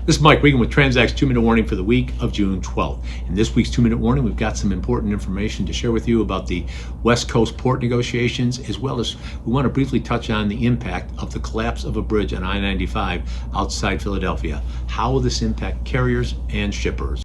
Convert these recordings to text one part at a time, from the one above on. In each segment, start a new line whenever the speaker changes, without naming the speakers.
This is Mike Regan with Transact's 2-Minute Warning for the week of June 12th. In this week's 2-Minute Warning, we've got some important information to share with you about the West Coast port negotiations, as well as we want to briefly touch on the impact of the collapse of a bridge on I-95 outside Philadelphia. How will this impact carriers and shippers?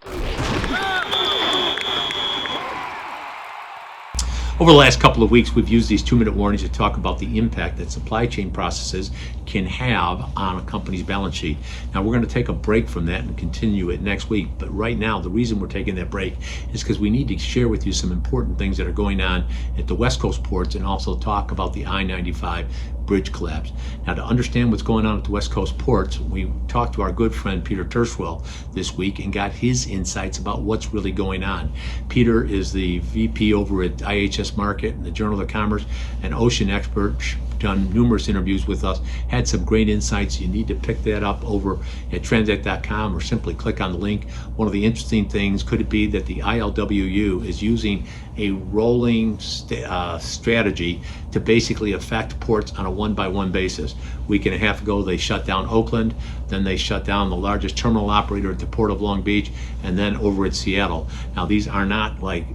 Over the last couple of weeks, we've used these 2-minute warnings to talk about the impact that supply chain processes can have on a company's balance sheet. Now, we're going to take a break from that and continue it next week. But right now, the reason we're taking that break is because we need to share with you some important things that are going on at the West Coast ports and also talk about the I-95 bridge collapse. Now, to understand what's going on at the West Coast ports, we talked to our good friend Peter Terswell this week and got his insights about what's really going on. Peter is the VP over at IHS Market and the Journal of Commerce, an ocean expert, done numerous interviews with us, had some great insights. You need to pick that up over at Transacт.com or simply click on the link. One of the interesting things could it be that the ILWU is using a rolling strategy to basically affect ports on a one-by-one basis. A week and a half ago, they shut down Oakland, then they shut down the largest terminal operator at the Port of Long Beach, and then over at Seattle. Now, these are not like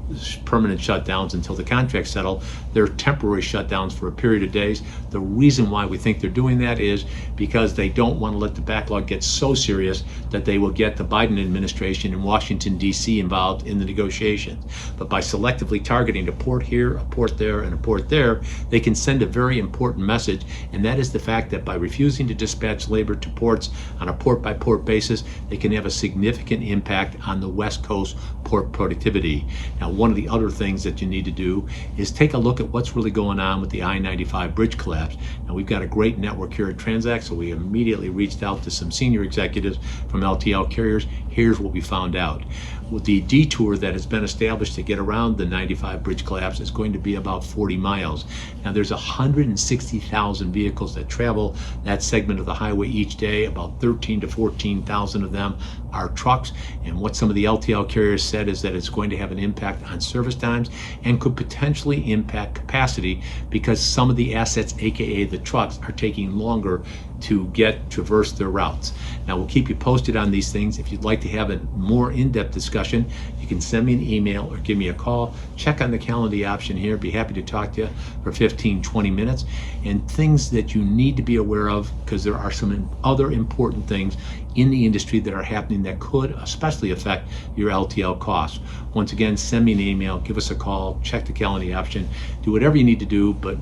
permanent shutdowns until the contracts settle. They're temporary shutdowns for a period of days. The reason why we think they're doing that is because they don't want to let the backlog get so serious that they will get the Biden administration in Washington, D.C. involved in the negotiations. But by selectively targeting a port here, a port there, and a port there, they can send a very important message, and that is the fact that by refusing to dispatch labor to ports on a port-by-port basis, they can have a significant impact on the West Coast port productivity. Now, one of the other things that you need to do is take a look at what's really going on with the I-95 bridge collapse. Now, we've got a great network here at Transacт, so we immediately reached out to some senior executives from LTL carriers. Here's what we found out. With the detour that has been established to get around the 95 bridge collapse is going to be about 40 miles. Now, there's 160,000 vehicles that travel that segment of the highway each day. About 13 to 14,000 of them are trucks. And what some of the LTL carriers said is that it's going to have an impact on service times and could potentially impact capacity because some of the assets, aka the trucks, are taking longer to traverse their routes. Now, we'll keep you posted on these things. If you'd like to have a more in-depth discussion, you can send me an email or give me a call. Check on the calendar option here. Be happy to talk to you for 15-20 minutes. And things that you need to be aware of, because there are some other important things in the industry that are happening that could especially affect your LTL costs. Once again, send me an email, give us a call, check the calendar option, do whatever you need to do. But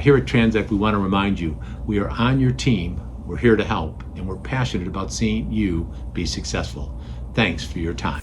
here at Transact, we want to remind you, we are on your team, we're here to help, and we're passionate about seeing you be successful. Thanks for your time.